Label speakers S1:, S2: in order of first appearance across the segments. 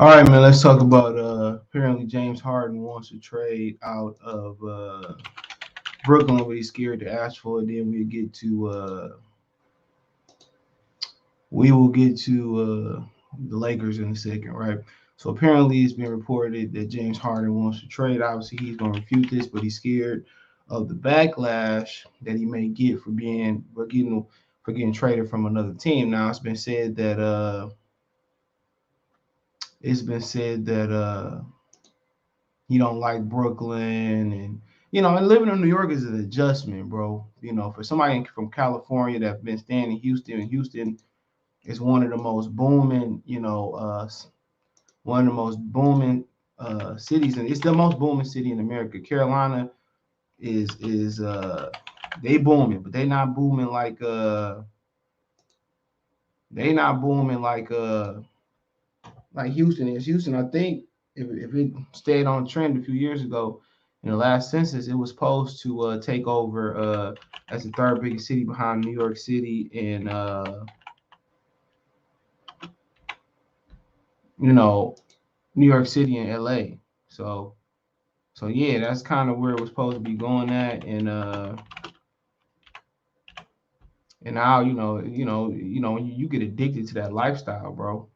S1: All right, man. Let's talk about apparently James Harden wants to trade out of Brooklyn, but he's scared to ask for it. Then we will get to the Lakers in a second, right? So apparently it's been reported that James Harden wants to trade. Obviously, he's going to refute this, but he's scared of the backlash that he may get for getting traded from another team. Now it's been said that he don't like Brooklyn, and living in New York is an adjustment, bro. For somebody from California that's been staying in Houston, and Houston is one of the most booming cities, and it's the most booming city in America. Carolina is they booming, but they not booming like Houston is. Houston, I think, if it stayed on trend a few years ago, in the last census, it was supposed to take over as the third biggest city behind New York City and you know New York City and LA. So so yeah, that's kind of where it was supposed to be going at, and now when you get addicted to that lifestyle, bro.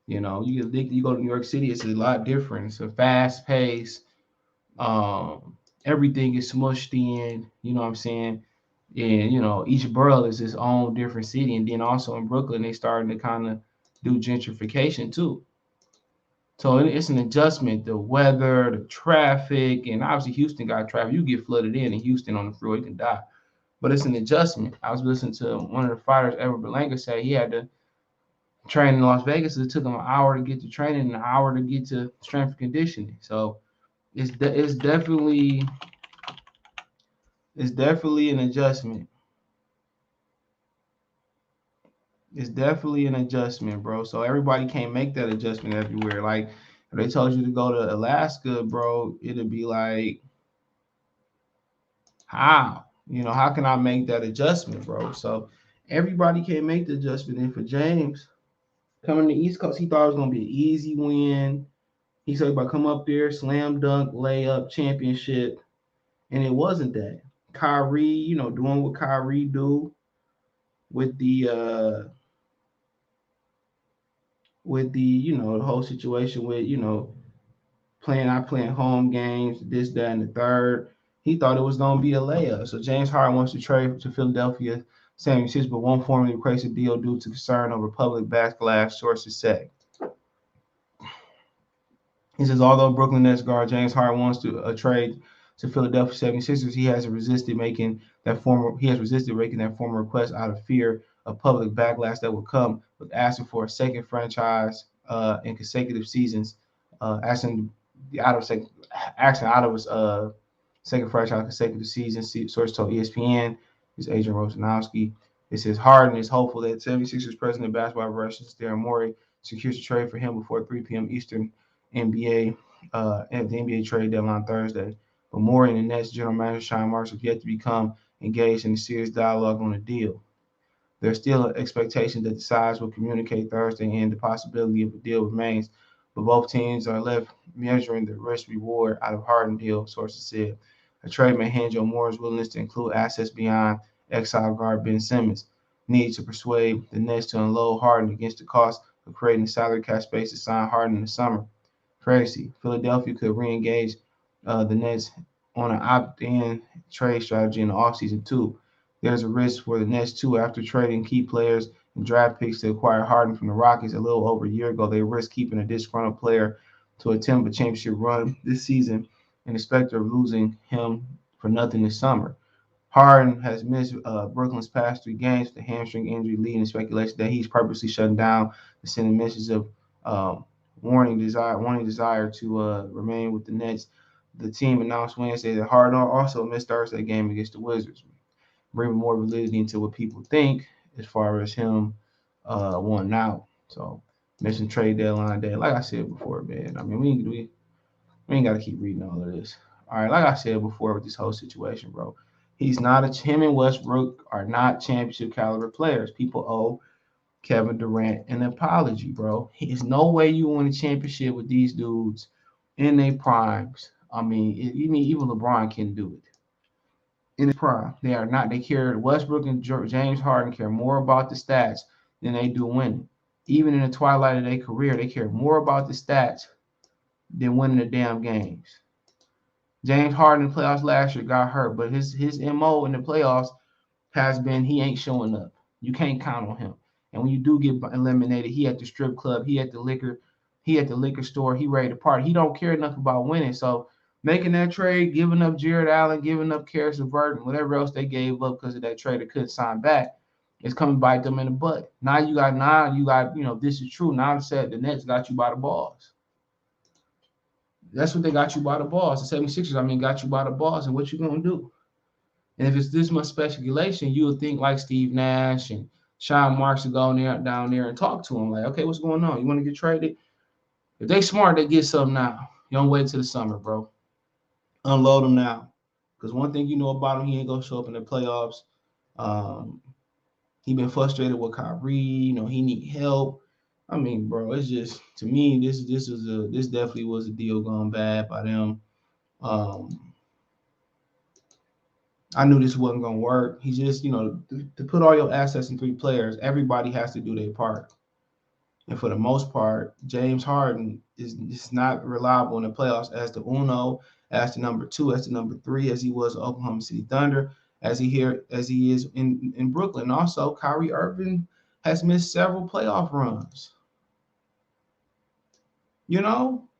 S1: You get addicted. You go to New York City, it's a lot different. It's a fast pace. Everything is smushed in. You know what I'm saying? And each borough is its own different city. And then also in Brooklyn, they starting to kind of do gentrification too. So it's an adjustment. The weather, the traffic, and obviously Houston got traffic. You get flooded in Houston on the freeway, you can die. But it's an adjustment. I was listening to one of the fighters, Ever Berlanga, say he had to train in Las Vegas. It took him an hour to get to training and an hour to get to strength and conditioning. So it's definitely an adjustment. It's definitely an adjustment, bro. So everybody can't make that adjustment everywhere. Like if they told you to go to Alaska, bro, it'd be like, how? How can I make that adjustment, bro? So everybody can't make the adjustment. And for James coming to the East Coast, he thought it was gonna be an easy win. He said about come up there, slam dunk, layup, championship, and it wasn't that. Kyrie, doing what Kyrie do with the whole situation with not playing home games, this, that, and the third. He thought it was gonna be a layup. So James Harden wants to trade to Philadelphia 76, but won't formally replace the deal due to concern over public backlash, sources say. He says, although Brooklyn Nets guard James Harden wants to trade to Philadelphia 76ers, he has resisted making that former request out of fear of public backlash that will come with asking for a second franchise in consecutive seasons, asking out of his second franchise consecutive season. Source told ESPN, is Adrian Wojnarowski. It says Harden is hopeful that 76ers president of basketball operations Daryl Morey secures a trade for him before 3 p.m. Eastern NBA at the NBA trade deadline Thursday. But Morey and the Nets general manager Sean Marks have yet to become engaged in a serious dialogue on a deal. There's still an expectation that the sides will communicate Thursday, and the possibility of a deal remains. But both teams are left measuring the risk reward out of Harden deal, sources said. A trade may hinge on Moore's willingness to include assets beyond exile guard Ben Simmons' need to persuade the Nets to unload Harden against the cost of creating salary cap space to sign Harden in the summer. Crazy. Philadelphia could re-engage the Nets on an opt-in trade strategy in the offseason too. There's a risk for the Nets too after trading key players and draft picks to acquire Harden from the Rockets a little over a year ago. They risk keeping a disgruntled player to attempt a championship run this season and expect of losing him for nothing this summer. Harden has missed Brooklyn's past 3 games with a hamstring injury, leading to speculation that he's purposely shutting down and sending messages of um, wanting desire to remain with the Nets. The team announced Wednesday that Harden also missed Thursday game against the Wizards, bringing more validity into what people think as far as him wanting out. So missing trade deadline day. Like I said before, man. I mean, we ain't got to keep reading all of this. All right, like I said before with this whole situation, bro. Him and Westbrook are not championship caliber players. People owe Kevin Durant an apology, bro. There's no way you win a championship with these dudes in their primes. I mean, even LeBron can do it in his prime. They are not. They care. Westbrook and James Harden care more about the stats than they do winning. Even in the twilight of their career, they care more about the stats than winning the damn games. James Harden in the playoffs last year got hurt, but his MO in the playoffs has been he ain't showing up. You can't count on him. And when you do get eliminated, he at the strip club, he at the liquor store, he ready to party. He don't care enough about winning. So making that trade, giving up Jared Allen, giving up Karis LeVert, and whatever else they gave up because of that trade they couldn't sign back, is coming to bite them in the butt. Now you got, this is true. Now the Nets got you by the balls. That's what they got you by the balls. The 76ers, got you by the balls. And what you gonna do? And if it's this much speculation, you would think like Steve Nash and Sean Marks would go down there and talk to him. Like, okay, what's going on? You want to get traded? If they smart, they get something now. You don't wait till the summer, bro. Unload him now. Because one thing you know about him, he ain't going to show up in the playoffs. He been frustrated with Kyrie. He need help. I mean, bro, it's just, to me, this definitely was a deal gone bad by them. I knew this wasn't going to work. He just, to put all your assets in three players, everybody has to do their part. And for the most part, James Harden is not reliable in the playoffs as the uno, as the number two, as the number three, as he was Oklahoma City Thunder, as he is in Brooklyn. Also, Kyrie Irving has missed several playoff runs.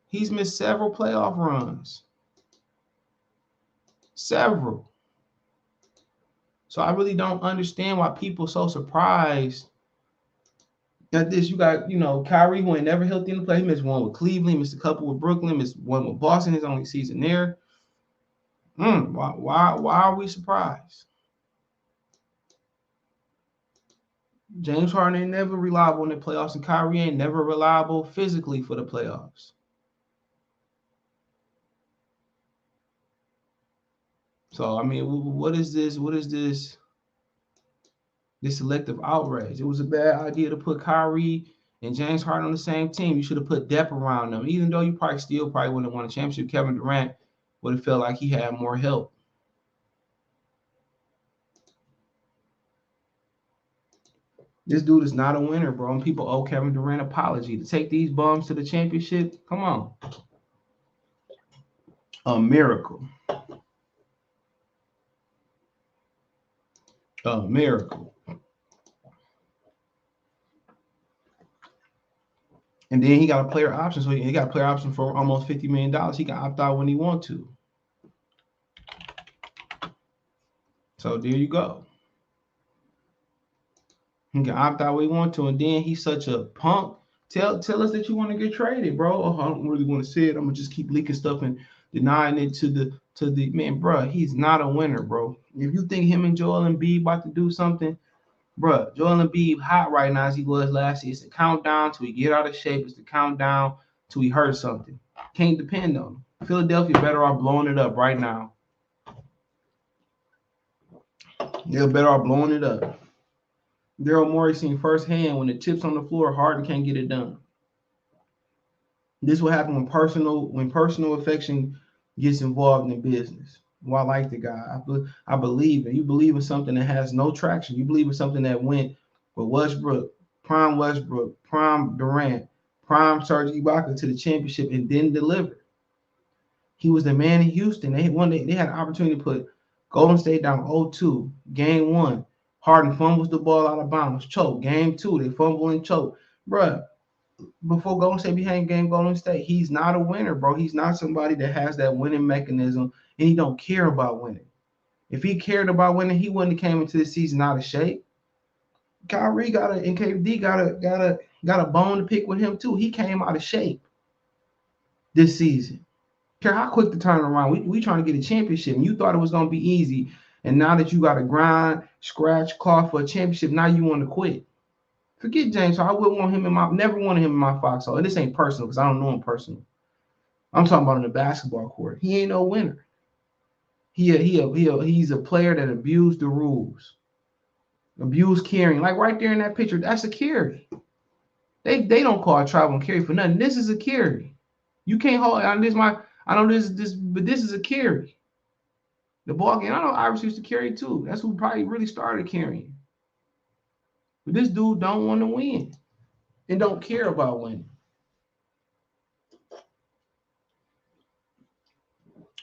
S1: He's missed several playoff runs. Several. So I really don't understand why people are so surprised at this. You got, Kyrie, who ain't never healthy in the play. He missed one with Cleveland, missed a couple with Brooklyn, missed one with Boston, his only season there. Why are we surprised? James Harden ain't never reliable in the playoffs, and Kyrie ain't never reliable physically for the playoffs. So, what is this? This selective outrage. It was a bad idea to put Kyrie and James Harden on the same team. You should have put depth around them. Even though you probably wouldn't have won a championship, Kevin Durant would have felt like he had more help. This dude is not a winner, bro. And people owe Kevin Durant an apology. To take these bums to the championship, come on. A miracle. A miracle. And then he got a player option. So he got a player option for almost $50 million. He can opt out when he wants to. So there you go. He can opt out when he wants to. And then he's such a punk. Tell us that you want to get traded, bro. Oh, I don't really want to say it. I'm going to just keep leaking stuff and denying it to the man, bro. He's not a winner, bro. If you think him and Joel Embiid about to do something, bro, Joel Embiid hot right now as he was last year. It's the countdown till he get out of shape. It's the countdown till he hurt something. Can't depend on him. Philadelphia better off blowing it up right now. They're better off blowing it up. Daryl Morey seen firsthand when the chip's on the floor, Harden can't get it done. This will happen when personal affection gets involved in business. Well, I like the guy. I believe in. You believe in something that has no traction. You believe in something that went with Westbrook, prime Durant, prime Serge Ibaka to the championship and didn't deliver. He was the man in Houston. They had an opportunity to put Golden State down 0-2, game one. Harden fumbles the ball out of bounds, choke. Game two, they fumble and choke. Bruh, before Golden State behind game Golden State, he's not a winner, bro. He's not somebody that has that winning mechanism, and he don't care about winning. If he cared about winning, he wouldn't have came into the season out of shape. Kyrie and KD got a bone to pick with him too. He came out of shape this season. Care how quick the turn around. We trying to get a championship, and you thought it was gonna be easy. And now that you got to grind, scratch, claw for a championship, now you want to quit. Forget James. I wouldn't want him never wanted him in my foxhole. And this ain't personal because I don't know him personally. I'm talking about in the basketball court. He ain't no winner. He's a player that abused the rules. abuse carrying. Like right there in that picture, that's a carry. They don't call travel and carry for nothing. This is a carry. You can't hold on this I know this but this is a carry. The ball game, I know Iris used to carry too. That's who probably really started carrying. But this dude don't want to win and don't care about winning.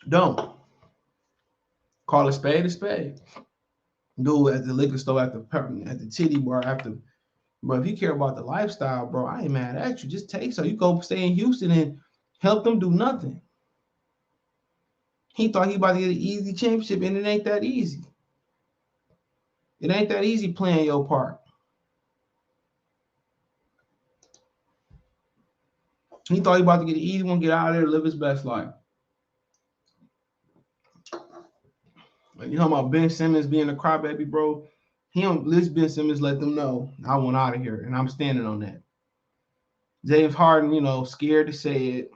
S1: Don't. Call a spade a spade. Dude at the liquor store, at the titty bar, after. Bro, if you care about the lifestyle, bro, I ain't mad at you. Just take so you go stay in Houston and help them do nothing. He thought he about to get an easy championship, and it ain't that easy. It ain't that easy playing your part. He thought he about to get an easy one, get out of there, live his best life. Like, you know about Ben Simmons being a crybaby, bro? Ben Simmons let them know I want out of here, and I'm standing on that. James Harden, scared to say it,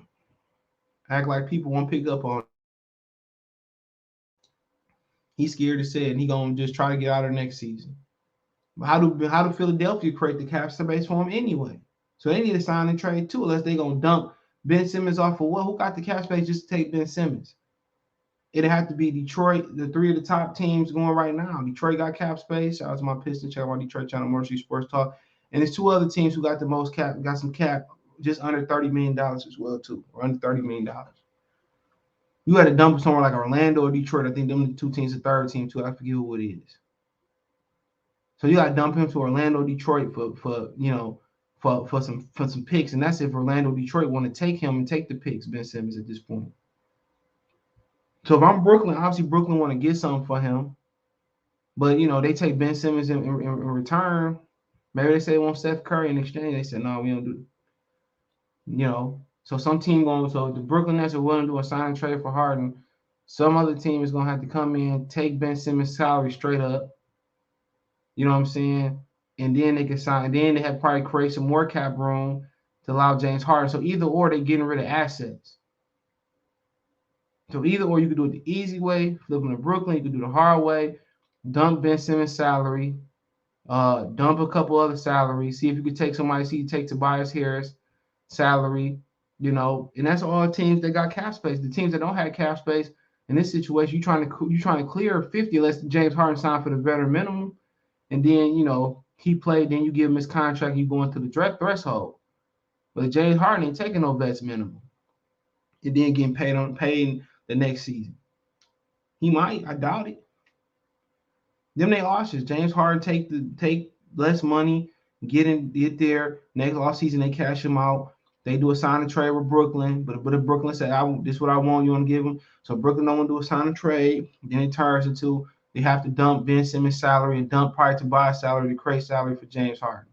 S1: act like people won't pick up on it. He's scared to say it, and he gonna just try to get out of next season. But how do Philadelphia create the cap space for him anyway? So they need to sign and trade too, unless they gonna dump Ben Simmons off of what? Who got the cap space just to take Ben Simmons? It'd have to be Detroit, the three of the top teams going right now. Detroit got cap space. Shout out to my Pistons, check out Detroit Channel, Mercy Sports Talk. And there's two other teams who got the most cap, got some cap, just under $30 million as well, too, or under $30 million. You got to dump it somewhere like Orlando or Detroit. I think them the two teams, the third team, too. I forget who it is. So you got to dump him to Orlando, Detroit for some picks. And that's if Orlando, Detroit want to take him and take the picks, Ben Simmons, at this point. So if I'm Brooklyn, obviously Brooklyn want to get something for him. But, they take Ben Simmons in return. Maybe they say they want Steph Curry in exchange. They said, no, we don't do it. So some team so the Brooklyn Nets are willing to do a sign and trade for Harden. Some other team is going to have to come in, take Ben Simmons' salary straight up. You know what I'm saying? And then they can sign. And then they have probably create some more cap room to allow James Harden. So either or, they're getting rid of assets. So either or, you could do it the easy way, flipping to Brooklyn. You could do the hard way, dump Ben Simmons' salary, dump a couple other salaries, see if you could take somebody, see you take Tobias Harris salary, and that's all teams that got cap space. The teams that don't have cap space in this situation, you trying to clear 50 unless James Harden signed for the veteran minimum, and then he played, then you give him his contract, you go into the threshold. But James Harden ain't taking no vets minimum, and then getting paid the next season. He might, I doubt it. Them they options. James Harden take less money, get there. Next offseason they cash him out. They do a sign and trade with Brooklyn, but if Brooklyn said, "This is what I want," you want to give him. So Brooklyn don't want to do a sign and trade. Then it turns into they have to dump Ben Simmons' salary and dump prior to buy salary to create salary for James Harden.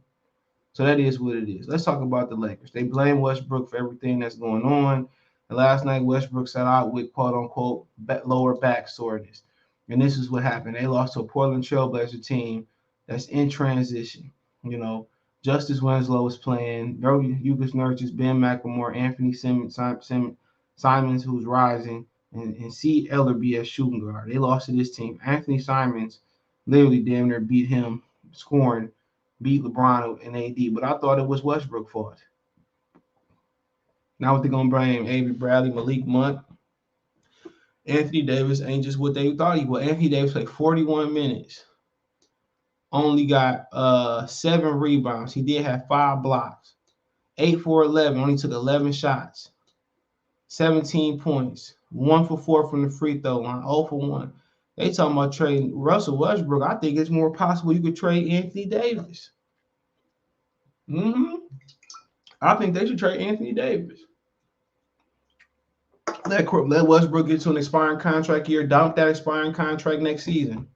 S1: So that is what it is. Let's talk about the Lakers. They blame Westbrook for everything that's going on. And last night, Westbrook set out with quote-unquote lower back soreness. And this is what happened. They lost to a Portland Trailblazer team that's in transition. Justice Winslow was playing. Ugas Nurkic, Ben McLemore, Anthony Simons, who's rising, and C. Ellerby as shooting guard. They lost to this team. Anthony Simons literally damn near beat him scoring, beat LeBron and AD, but I thought it was Westbrook's fault. Now what they're going to blame Avery Bradley, Malik Monk. Anthony Davis ain't just what they thought he was. Anthony Davis played 41 minutes. Only got 7 rebounds. He did have 5 blocks. 8 for 11. Only took 11 shots. 17 points. 1 for 4 from the free throw line. 0 for 1. They talking about trading Russell Westbrook. I think it's more possible you could trade Anthony Davis. I think they should trade Anthony Davis. Let Westbrook get to an expiring contract year. Dump that expiring contract next season.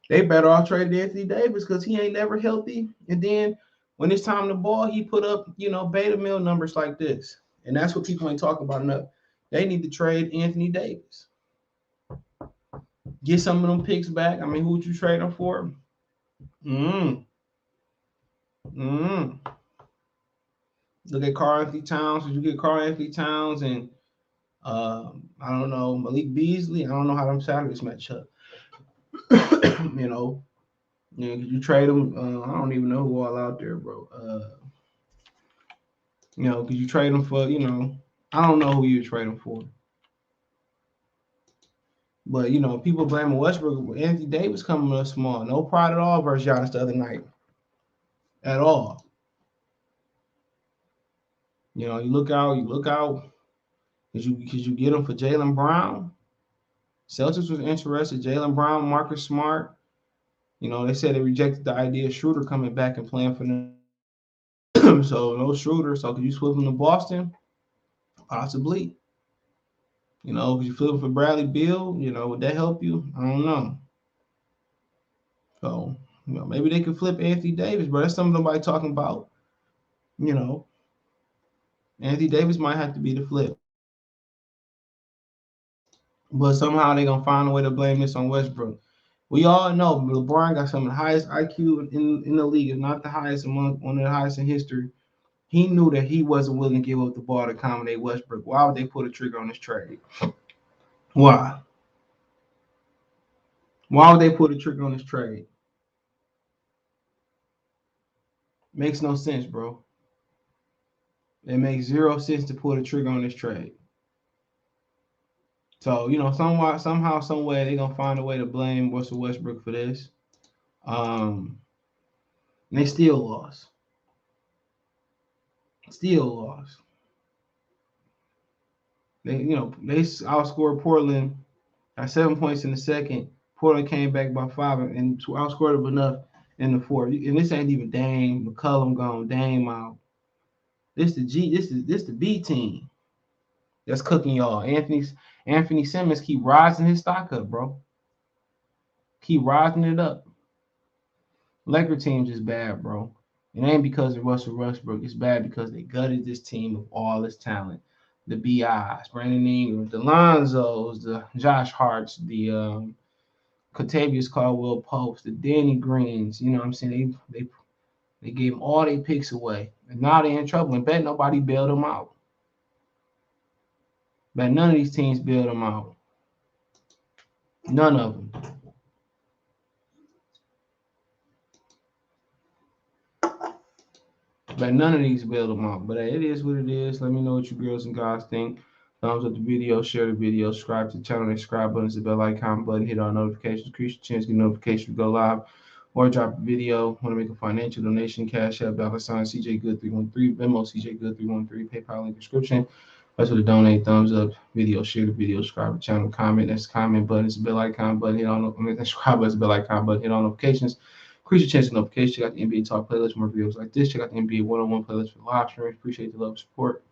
S1: They better off trading Anthony Davis because he ain't never healthy. And then when it's time to ball, he put up, beta male numbers like this. And that's what people ain't talking about enough. They need to trade Anthony Davis. Get some of them picks back. I mean, who would you trade them for? Look at Karl-Anthony Towns. Did you get Karl-Anthony Towns and I don't know, Malik Beasley? I don't know how them salaries match up. Yeah, could you trade him? I don't even know who all out there, bro. Could you trade him for? I don't know who you trade him for. But people blaming Westbrook. Anthony Davis coming up small, no pride at all versus Giannis the other night, at all. You look out. Could you get him for Jaylen Brown? Celtics was interested. Jaylen Brown, Marcus Smart. They said they rejected the idea of Schroeder coming back and playing for them. So no Schroeder. So could you flip him to Boston? Possibly. Could you flip him for Bradley Beal? Would that help you? I don't know. So, maybe they could flip Anthony Davis, but that's something nobody talking about. You know, Anthony Davis might have to be the flip. But somehow they're gonna find a way to blame this on Westbrook. We all know LeBron got some of the highest IQ in the league, if not the highest, among one of the highest in history. He knew that he wasn't willing to give up the ball to accommodate Westbrook. Why would they put a trigger on this trade? Why? Why would they put a trigger on this trade? Makes no sense, bro. It makes zero sense to put a trigger on this trade. So, somehow, some way, they're gonna find a way to blame Russell Westbrook for this. And they still lost. Still lost. They outscored Portland at 7 points in the second. Portland came back by 5 and outscored them enough in the fourth. And this ain't even Dame, McCollum gone, Dame out. This the B team that's cooking y'all. Anthony Simmons keep rising his stock up, bro. Keep rising it up. Laker team's just bad, bro. It ain't because of Russell Westbrook. It's bad because they gutted this team of all its talent. The BIs, Brandon Ingram, the Lonzos, the Josh Harts, the Kentavious Caldwell Popes, the Danny Greens. You know what I'm saying? They gave them all their picks away. And now they're in trouble. And bet nobody bailed them out. Bet none of these teams bailed them out. None of them. But none of these bailed them out. But it is what it is. Let me know what you girls and guys think. Thumbs up the video, share the video, subscribe to the channel. The subscribe button is the bell icon button. Hit all notifications. Increase your chance to get notifications to go live or drop a video. Want to make a financial donation? Cash App, $ CJ Good 313, Venmo CJ Good 313, PayPal link description. That's what to donate. Thumbs up, video, share the video, subscribe to the channel, comment. That's the comment button. It's the bell icon button. Hit on the subscribe button, the bell icon button. Hit on notifications. Increase your chance of notifications. Check out the NBA Talk playlist, more videos like this. Check out the NBA 101 playlist for live streams. Appreciate the love and support.